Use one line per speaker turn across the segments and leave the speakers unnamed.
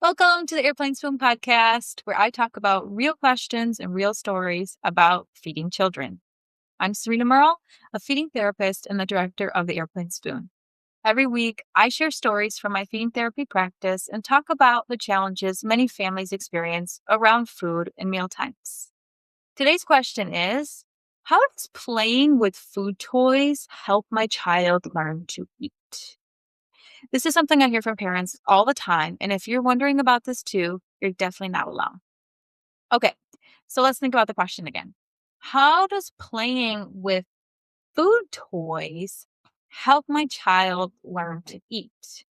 Welcome to the Airplane Spoon podcast, where I talk about real questions and real stories about feeding children. I'm Serena Merle, a feeding therapist and the director of the Airplane Spoon. Every week, I share stories from my feeding therapy practice and talk about the challenges many families experience around food and mealtimes. Today's question is, how does playing with food toys help my child learn to eat? This is something I hear from parents all the time. And if you're wondering about this too, you're definitely not alone. Okay, so let's think about the question again. How does playing with food toys help my child learn to eat?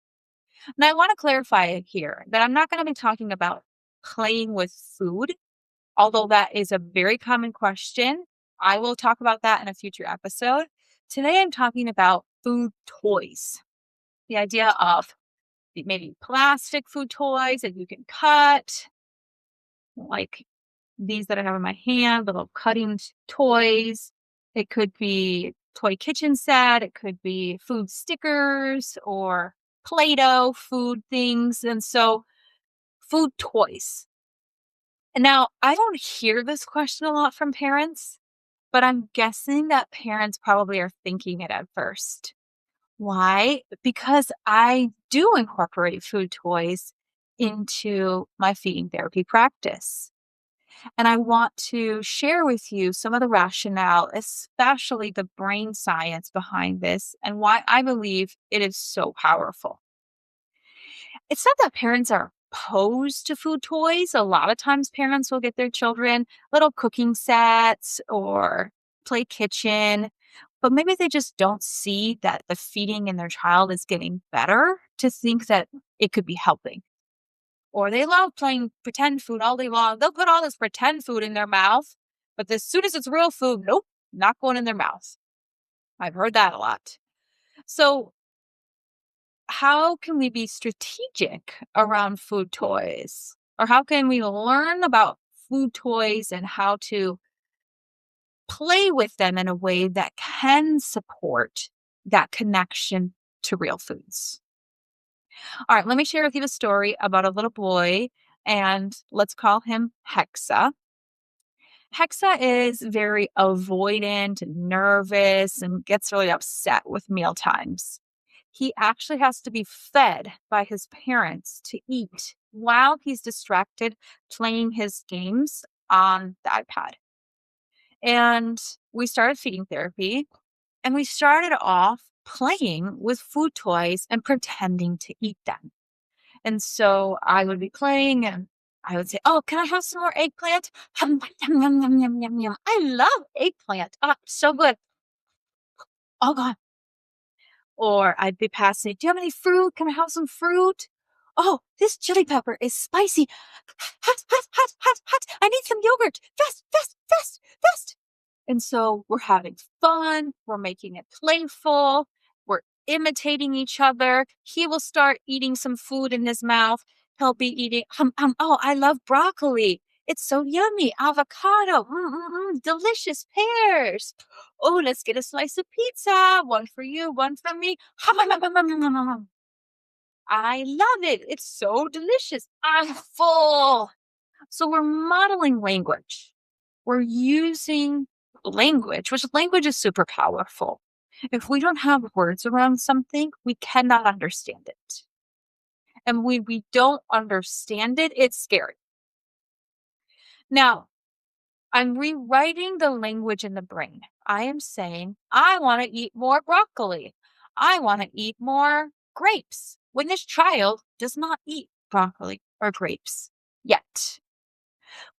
And I want to clarify here that I'm not going to be talking about playing with food, although that is a very common question. I will talk about that in a future episode. Today, I'm talking about food toys. The idea of maybe plastic food toys that you can cut, like these that I have in my hand, little cutting toys. It could be toy kitchen set. It could be food stickers or Play-Doh food things. And so food toys. And now I don't hear this question a lot from parents, but I'm guessing that parents probably are thinking it at first. Why? Because I do incorporate food toys into my feeding therapy practice. And I want to share with you some of the rationale, especially the brain science behind this, and why I believe it is so powerful. It's not that parents are opposed to food toys. A lot of times, parents will get their children little cooking sets or play kitchen, but maybe they just don't see that the feeding in their child is getting better to think that it could be helping. Or they love playing pretend food all day long. They'll put all this pretend food in their mouth, but as soon as it's real food, nope, not going in their mouth. I've heard that a lot. So, how can we be strategic around food toys? Or how can we learn about food toys and how to play with them in a way that can support that connection to real foods? All right, let me share with you a story about a little boy, and let's call him Hexa. Hexa is very avoidant and nervous and gets really upset with mealtimes. He actually has to be fed by his parents to eat while he's distracted playing his games on the iPad. And we started feeding therapy, and we started off playing with food toys and pretending to eat them. And so I would be playing and I would say, "Oh, can I have some more eggplant? Yum, yum, yum, yum, yum, yum, yum. I love eggplant. Oh, so good. Oh, God." Or I'd be passing, "Do you have any fruit? Can I have some fruit? Oh, this chili pepper is spicy. Hot, hot, hot, hot, hot. I need some yogurt. Fast, fast, fast, fast." And so we're having fun. We're making it playful. We're imitating each other. He will start eating some food in his mouth. He'll be eating, oh, I love broccoli. It's so yummy. Avocado. Delicious pears. Oh, let's get a slice of pizza. One for you, one for me. I love it. It's so delicious. I'm full. So we're modeling language. We're using language, which language is super powerful. If we don't have words around something, we cannot understand it. And when we don't understand it, it's scary. Now, I'm rewriting the language in the brain. I am saying, I want to eat more broccoli. I want to eat more grapes. When this child does not eat broccoli or grapes yet.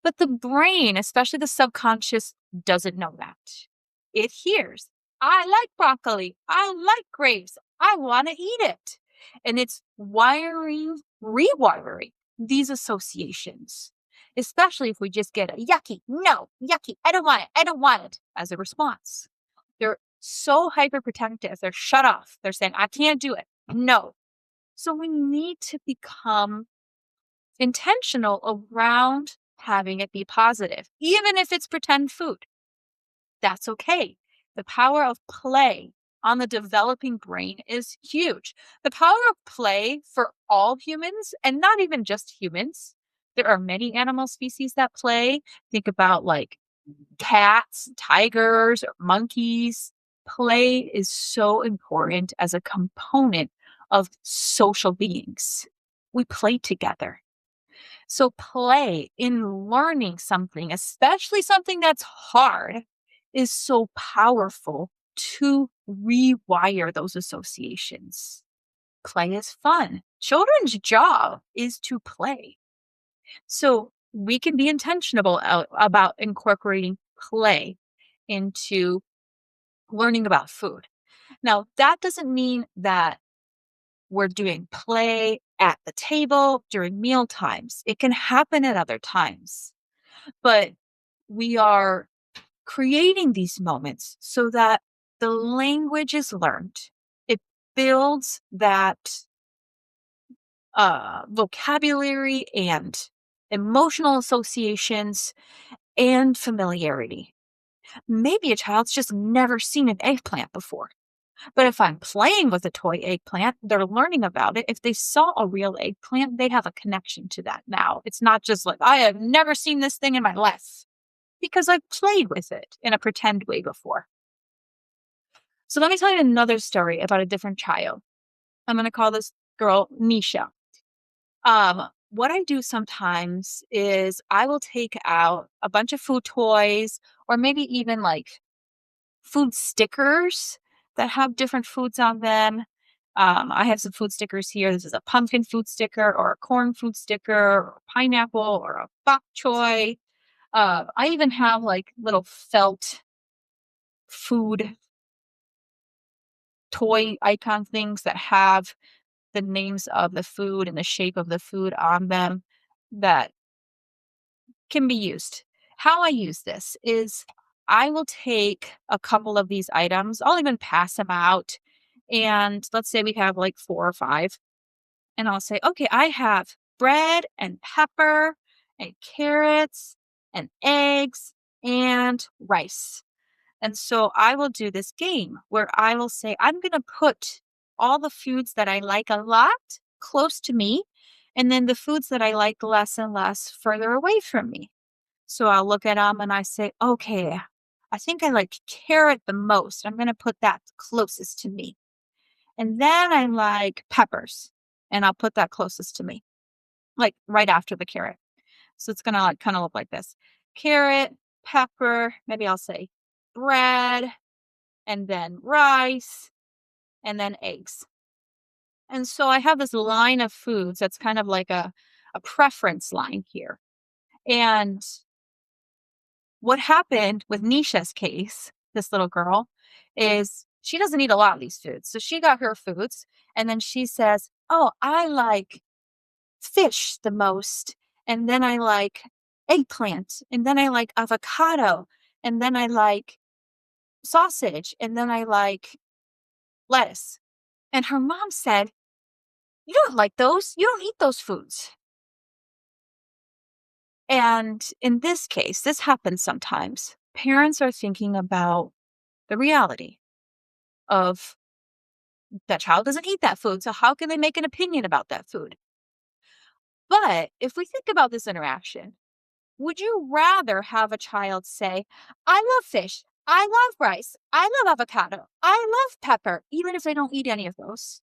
But the brain, especially the subconscious, doesn't know that. It hears, I like broccoli. I like grapes. I want to eat it. And it's rewiring these associations, especially if we just get a yucky, no, yucky, I don't want it. I don't want it as a response. They're so hyperprotective. They're shut off. They're saying, I can't do it. No. So we need to become intentional around having it be positive, even if it's pretend food. That's okay. The power of play on the developing brain is huge. The power of play for all humans, and not even just humans. There are many animal species that play. Think about like cats, tigers, or monkeys. Play is so important as a component of social beings. We play together. So, play in learning something, especially something that's hard, is so powerful to rewire those associations. Play is fun. Children's job is to play. So, we can be intentional about incorporating play into learning about food. Now, that doesn't mean that we're doing play at the table during meal times. It can happen at other times, but we are creating these moments so that the language is learned. It builds that vocabulary and emotional associations and familiarity. Maybe a child's just never seen an eggplant before. But if I'm playing with a toy eggplant, they're learning about it. If they saw a real eggplant, they have a connection to that now. It's not just like, I have never seen this thing in my life because I've played with it in a pretend way before. So let me tell you another story about a different child. I'm going to call this girl Nisha. What I do sometimes is I will take out a bunch of food toys or maybe even like food stickers that have different foods on them. I have some food stickers here. This is a pumpkin food sticker or a corn food sticker or a pineapple or a bok choy. I even have like little felt food toy icon things that have the names of the food and the shape of the food on them that can be used. How I use this is I will take a couple of these items, I'll even pass them out. And let's say we have like 4 or 5. And I'll say, okay, I have bread and pepper and carrots and eggs and rice. And so I will do this game where I will say, I'm going to put all the foods that I like a lot close to me, and then the foods that I like less and less further away from me. So I'll look at them and I say, okay, I think I like carrot the most. I'm going to put that closest to me. And then I like peppers and I'll put that closest to me, like right after the carrot. So it's going to like kind of look like this: carrot, pepper, maybe I'll say bread, and then rice, and then eggs. And so I have this line of foods that's kind of like a preference line here. And what happened with Nisha's case, this little girl, is she doesn't eat a lot of these foods. So she got her foods and then she says, oh, I like fish the most. And then I like eggplant. And then I like avocado. And then I like sausage. And then I like lettuce. And her mom said, you don't like those. You don't eat those foods. And in this case, this happens sometimes. Parents are thinking about the reality of that child doesn't eat that food. So how can they make an opinion about that food? But if we think about this interaction, would you rather have a child say, I love fish, I love rice, I love avocado, I love pepper, even if they don't eat any of those?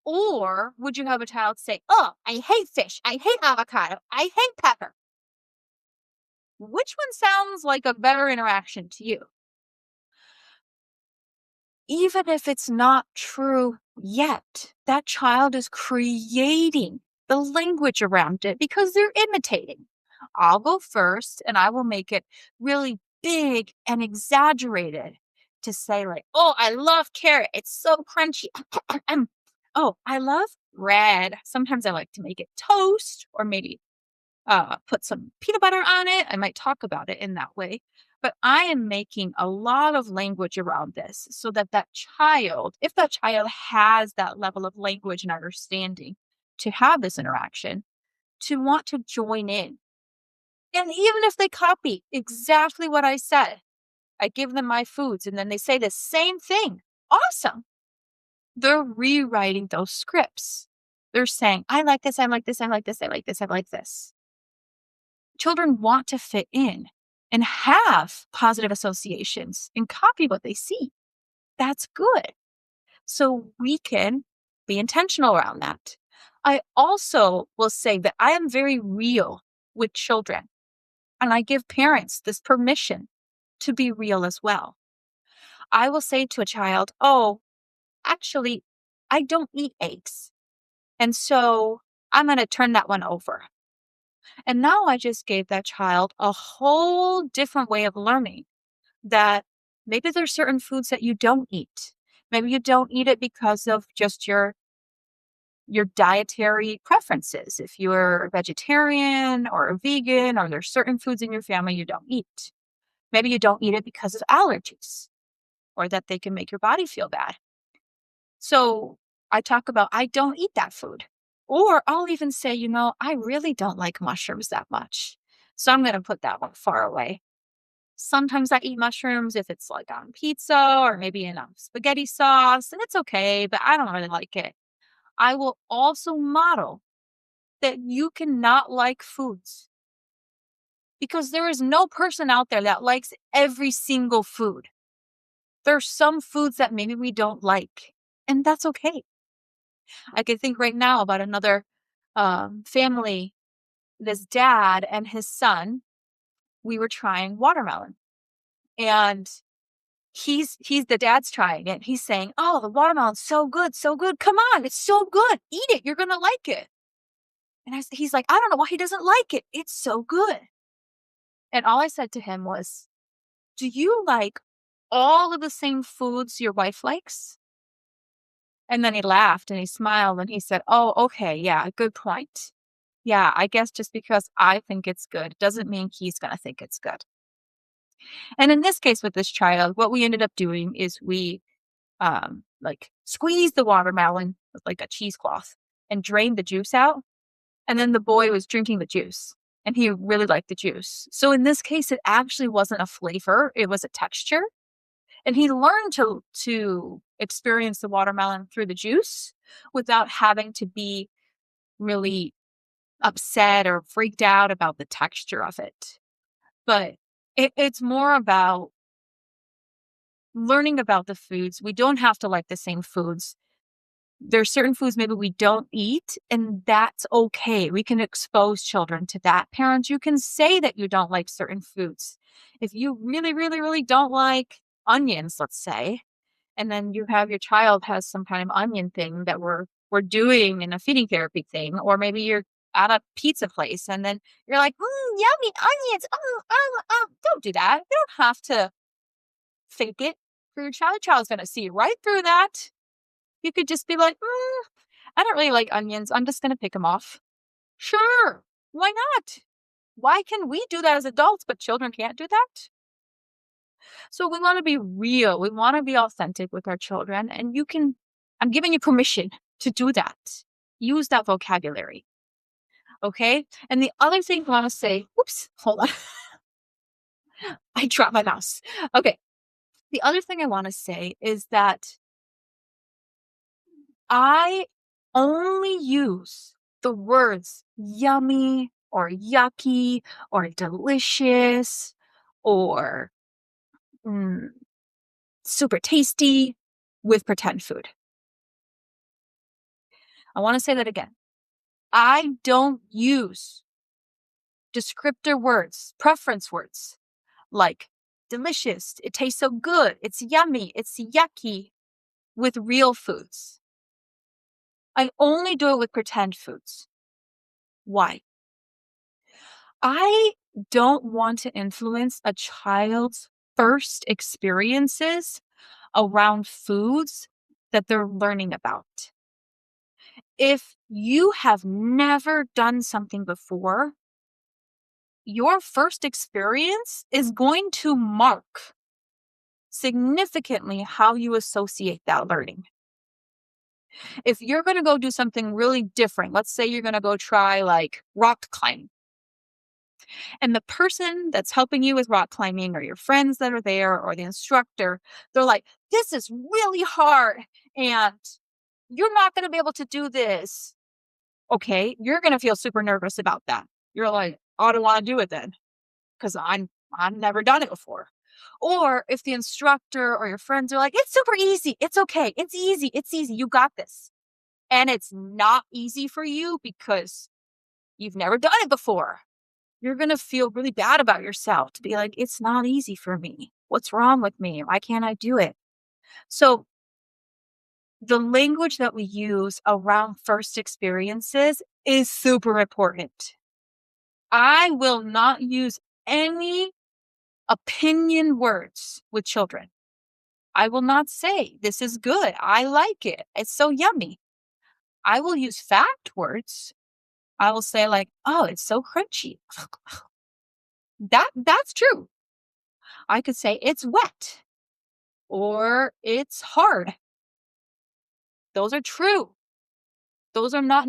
Or would you have a child say, oh, I hate fish, I hate avocado, I hate pepper? Which one sounds like a better interaction to you? Even if it's not true yet, that child is creating the language around it because they're imitating. I'll go first and I will make it really big and exaggerated to say, like, oh, I love carrot. It's so crunchy. Oh, I love bread. Sometimes I like to make it toast or maybe put some peanut butter on it. I might talk about it in that way. But I am making a lot of language around this so that that child, if that child has that level of language and understanding to have this interaction, to want to join in. And even if they copy exactly what I said, I give them my foods and then they say the same thing. Awesome. They're rewriting those scripts. They're saying, I like this, I like this, I like this, I like this, I like this. Children want to fit in and have positive associations and copy what they see. That's good. So we can be intentional around that. I also will say that I am very real with children, and I give parents this permission to be real as well. I will say to a child, oh, actually, I don't eat eggs. And so I'm going to turn that one over. And now I just gave that child a whole different way of learning that maybe there's certain foods that you don't eat. Maybe you don't eat it because of just your dietary preferences. If you're a vegetarian or a vegan, or there's certain foods in your family you don't eat. Maybe you don't eat it because of allergies or that they can make your body feel bad. So I talk about, I don't eat that food. Or I'll even say, I really don't like mushrooms that much. So I'm going to put that one far away. Sometimes I eat mushrooms if it's like on pizza or maybe in a spaghetti sauce, and it's okay, but I don't really like it. I will also model that you cannot like foods because there is no person out there that likes every single food. There's some foods that maybe we don't like, and that's okay. I can think right now about another family, this dad and his son. We were trying watermelon, and he's the dad's trying it. He's saying, "Oh, the watermelon's so good, so good. Come on, it's so good. Eat it. You're gonna like it." And he's like, "I don't know why he doesn't like it. It's so good." And all I said to him was, "Do you like all of the same foods your wife likes?" And then he laughed and he smiled and he said, "Oh, okay, yeah, good point. Yeah, I guess just because I think it's good doesn't mean he's gonna think it's good." And in this case with this child, what we ended up doing is we like squeezed the watermelon with like a cheesecloth and drained the juice out. And then the boy was drinking the juice and he really liked the juice. So in this case, it actually wasn't a flavor, it was a texture. And he learned to experience the watermelon through the juice without having to be really upset or freaked out about the texture of it. But it's more about learning about the foods. We don't have to like the same foods. There's certain foods maybe we don't eat, and that's okay. We can expose children to that. Parents, you can say that you don't like certain foods. If you really, really, really don't like onions, let's say, and then you have your child has some kind of onion thing that we're doing in a feeding therapy thing, or maybe you're at a pizza place and then you're like, yummy onions. Don't do that. You don't have to fake it for your child. The child's going to see right through that. You could just be like, I don't really like onions. I'm just going to pick them off. Sure. Why not? Why can we do that as adults, but children can't do that? So we want to be real. We want to be authentic with our children. And I'm giving you permission to do that. Use that vocabulary. Okay. And the other thing I want to say, whoops, hold on. I dropped my mouse. Okay. The other thing I want to say is that I only use the words yummy or yucky or delicious or super tasty with pretend food. I want to say that again. I don't use descriptor words, preference words like delicious, it tastes so good, it's yummy, it's yucky with real foods. I only do it with pretend foods. Why? I don't want to influence a child's first experiences around foods that they're learning about. If you have never done something before, your first experience is going to mark significantly how you associate that learning. If you're going to go do something really different, let's say you're going to go try like rock climbing, And the person that's helping you with rock climbing or your friends that are there or the instructor, they're like, this is really hard and you're not going to be able to do this. Okay, you're going to feel super nervous about that. You're like, I don't want to do it then because I've never done it before. Or if the instructor or your friends are like, it's super easy. It's okay. It's easy. It's easy. You got this. And it's not easy for you because you've never done it before. You're going to feel really bad about yourself to be like, it's not easy for me. What's wrong with me? Why can't I do it? So, the language that we use around first experiences is super important. I will not use any opinion words with children. I will not say, this is good. I like it. It's so yummy. I will use fact words. I will say like, oh, it's so crunchy. That's true. I could say it's wet or it's hard. Those are true. Those are not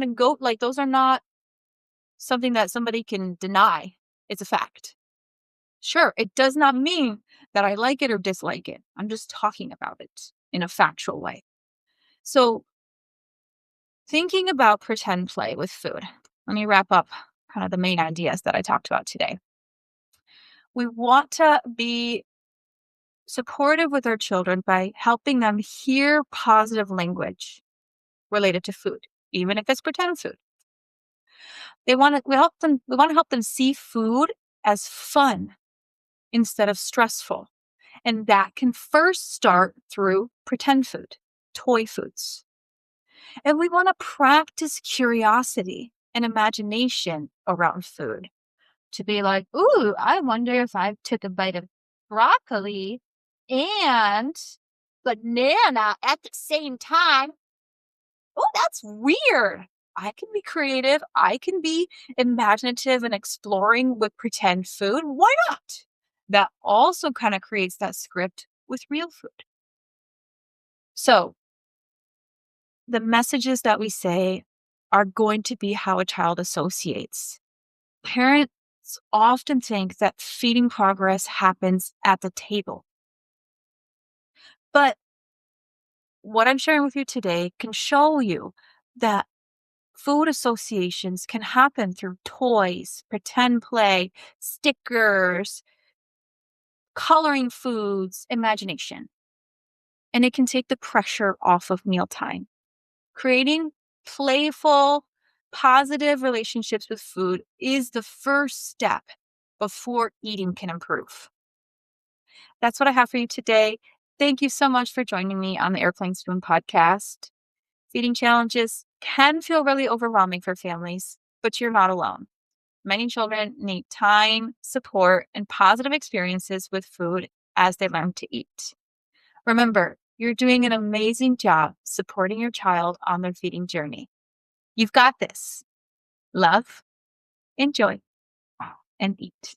those are not something that somebody can deny. It's a fact. Sure, it does not mean that I like it or dislike it. I'm just talking about it in a factual way. So, thinking about pretend play with food. Let me wrap up kind of the main ideas that I talked about today. We want to be supportive with our children by helping them hear positive language related to food, even if it's pretend food. We want to help them see food as fun instead of stressful. And that can first start through pretend food, toy foods. And we want to practice curiosity and imagination around food to be like, ooh, I wonder if I took a bite of broccoli and banana at the same time. Oh, that's weird. I can be creative. I can be imaginative and exploring with pretend food. Why not? That also kind of creates that script with real food. So, the messages that we say are going to be how a child associates. Parents often think that feeding progress happens at the table. But what I'm sharing with you today can show you that food associations can happen through toys, pretend play, stickers, coloring foods, imagination. And it can take the pressure off of mealtime. Creating playful, positive relationships with food is the first step before eating can improve. That's what I have for you today. Thank you so much for joining me on the Airplane Spoon podcast. Feeding challenges can feel really overwhelming for families, but you're not alone. Many children need time, support, and positive experiences with food as they learn to eat. Remember, you're doing an amazing job supporting your child on their feeding journey. You've got this. Love, enjoy, and eat.